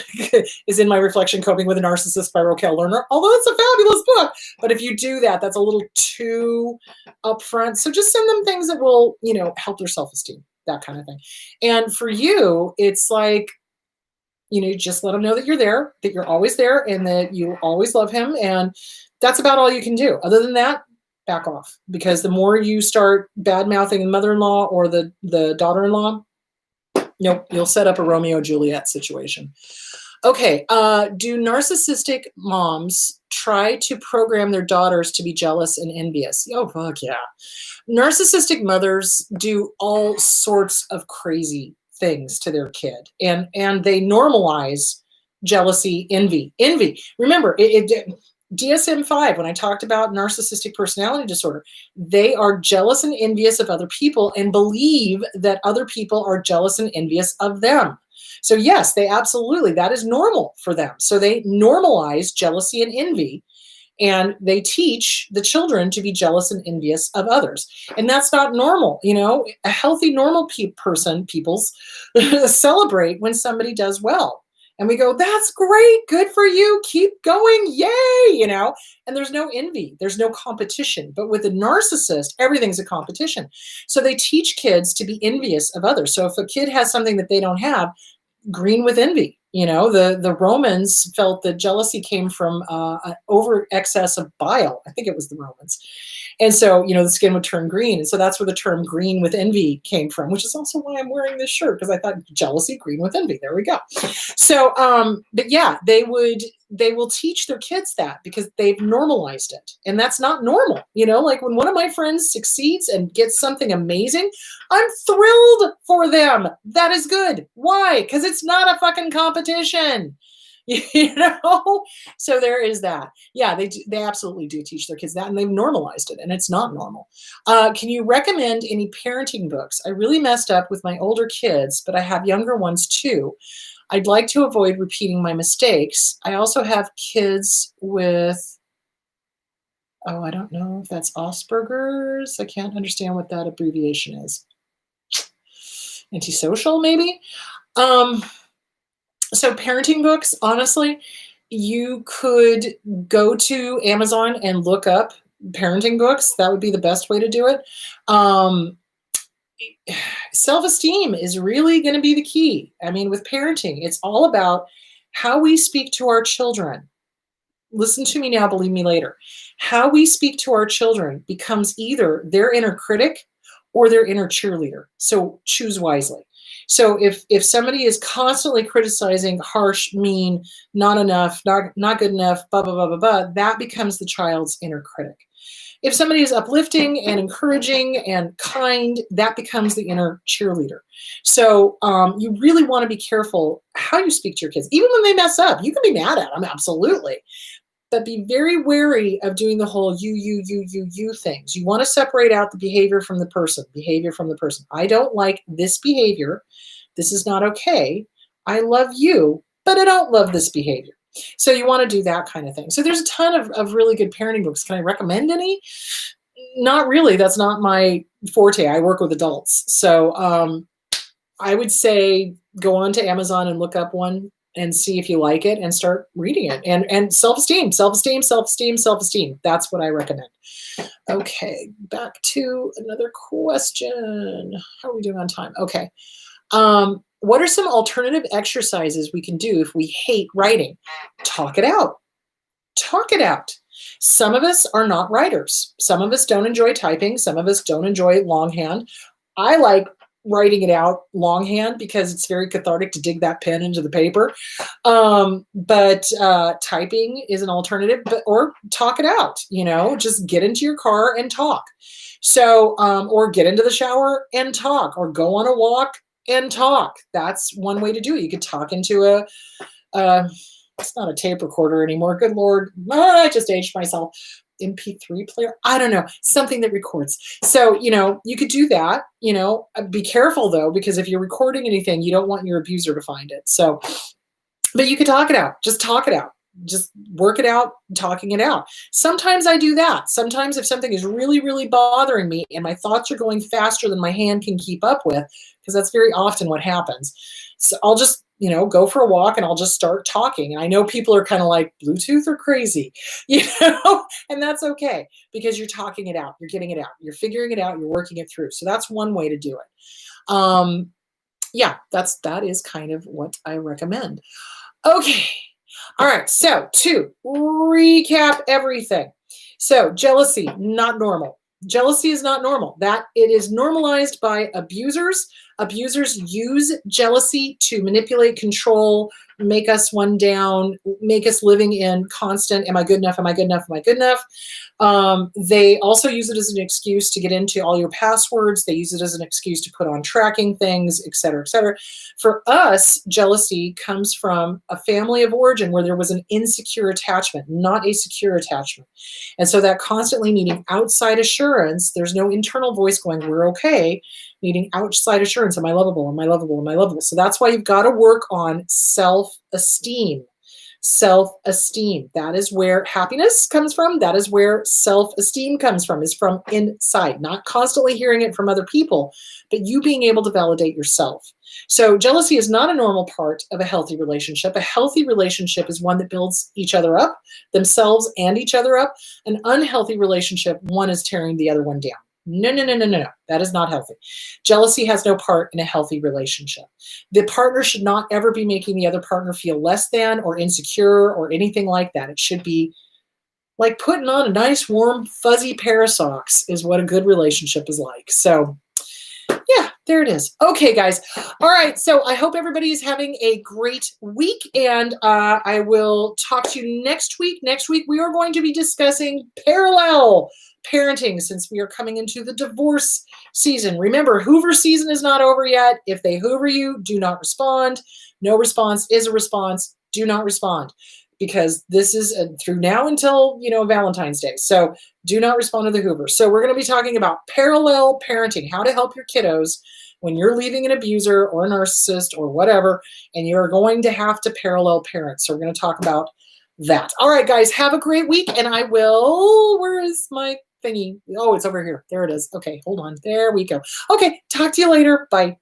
is in My Reflection, Coping with a Narcissist by Raquel Lerner, although it's a fabulous book. But if you do that, that's a little too upfront. So just send them things that will, help their self-esteem, that kind of thing. And for you, it's like, just let them know that you're there, that you're always there, and that you always love him. And that's about all you can do. Other than that, back off. Because the more you start bad-mouthing the mother-in-law or the daughter-in-law, nope, you'll set up a Romeo and Juliet situation. Okay, do narcissistic moms try to program their daughters to be jealous and envious? Oh, fuck yeah. Narcissistic mothers do all sorts of crazy things to their kid, and they normalize jealousy, envy. Remember, DSM-5, when I talked about narcissistic personality disorder, they are jealous and envious of other people and believe that other people are jealous and envious of them. So yes, that is normal for them. So they normalize jealousy and envy, and they teach the children to be jealous and envious of others. And that's not normal. A healthy, normal peoples celebrate when somebody does well. And we go, that's great. Good for you. Keep going. Yay. And there's no envy. There's no competition. But with a narcissist, everything's a competition. So they teach kids to be envious of others. So if a kid has something that they don't have, green with envy. The Romans felt that jealousy came from an over excess of bile. I think it was the Romans. And so, the skin would turn green. And so that's where the term green with envy came from, which is also why I'm wearing this shirt, because I thought jealousy, green with envy. There we go. So, but yeah, they will teach their kids that because they've normalized it. And that's not normal. Like when one of my friends succeeds and gets something amazing, I'm thrilled for them. That is good. Why? Because it's not a fucking competition. So there is that. Yeah, they absolutely do teach their kids that, and they've normalized it, and it's not normal. Can you recommend any parenting books? I really messed up with my older kids, but I have younger ones too. I'd like to avoid repeating my mistakes. I also have kids with, I don't know if that's Asperger's. I can't understand what that abbreviation is. Antisocial, maybe? So parenting books, honestly, you could go to Amazon and look up parenting books. That would be the best way to do it. Self-esteem is really going to be the key. I mean, with parenting, it's all about how we speak to our children. Listen to me now, believe me later. How we speak to our children becomes either their inner critic or their inner cheerleader. So choose wisely. So if somebody is constantly criticizing, harsh, mean, not enough, not good enough, blah, blah, blah, blah, blah, that becomes the child's inner critic. If somebody is uplifting and encouraging and kind, that becomes the inner cheerleader. So you really want to be careful how you speak to your kids. Even when they mess up, you can be mad at them, absolutely. But be very wary of doing the whole you things. You want to separate out the behavior from the person, I don't like this behavior. This is not okay. I love you, but I don't love this behavior. So you want to do that kind of thing. So there's a ton of really good parenting books. Can I recommend any? Not really. That's not my forte. I work with adults. So I would say go on to Amazon and look up one and see if you like it and start reading it. And self-esteem. That's what I recommend. Okay, back to another question. How are we doing on time? Okay. What are some alternative exercises we can do if we hate writing? Talk it out. Talk it out. Some of us are not writers. Some of us don't enjoy typing. Some of us don't enjoy longhand. I like writing it out longhand because it's very cathartic to dig that pen into the paper. But typing is an alternative, or talk it out, just get into your car and talk. So, or get into the shower and talk, or go on a walk and talk. That's one way to do it. You could talk into it's not a tape recorder anymore. Good Lord. I just aged myself. MP3 player. I don't know. Something that records. So, you could do that, be careful though, because if you're recording anything, you don't want your abuser to find it. So, but you could talk it out. Just talk it out. Just work it out, talking it out. Sometimes I do that. Sometimes if something is really, really bothering me and my thoughts are going faster than my hand can keep up with, because that's very often what happens. So I'll just, go for a walk and I'll just start talking. And I know people are kind of like, Bluetooth or crazy, and that's okay because you're talking it out. You're getting it out. You're figuring it out. You're working it through. So that's one way to do it. Yeah, that is kind of what I recommend. Okay. All right. So to recap everything. So jealousy, not normal. Jealousy is not normal. That it is normalized by abusers. Abusers use jealousy to manipulate, control, make us one down, make us living in constant, am I good enough? Am I good enough? Am I good enough? They also use it as an excuse to get into all your passwords. They use it as an excuse to put on tracking things, et cetera, et cetera. For us, jealousy comes from a family of origin where there was an insecure attachment, not a secure attachment. And so that constantly needing outside assurance, there's no internal voice going, we're okay, needing outside assurance. Am I lovable? Am I lovable? Am I lovable? So that's why you've got to work on self-esteem. Self-esteem. That is where happiness comes from. That is where self-esteem comes from, is from inside, not constantly hearing it from other people, but you being able to validate yourself. So jealousy is not a normal part of a healthy relationship. A healthy relationship is one that builds each other up, themselves and each other up. An unhealthy relationship, one is tearing the other one down. No. That is not healthy. Jealousy has no part in a healthy relationship. The partner should not ever be making the other partner feel less than or insecure or anything like that. It should be like putting on a nice, warm, fuzzy pair of socks is what a good relationship is like. So yeah, there it is. Okay, guys. All right. So I hope everybody is having a great week, and I will talk to you next week. Next week, we are going to be discussing parallel parenting since we are coming into the divorce season. Remember, Hoover season is not over yet. If they Hoover you, do not respond. No response is a response. Do not respond, because this is through now until, Valentine's Day. So do not respond to the Hoover. So we're going to be talking about parallel parenting, how to help your kiddos when you're leaving an abuser or a narcissist or whatever, and you're going to have to parallel parent. So we're going to talk about that. All right, guys, have a great week. And I will, where is my thingy? Oh, it's over here. There it is. Okay, hold on. There we go. Okay, talk to you later. Bye.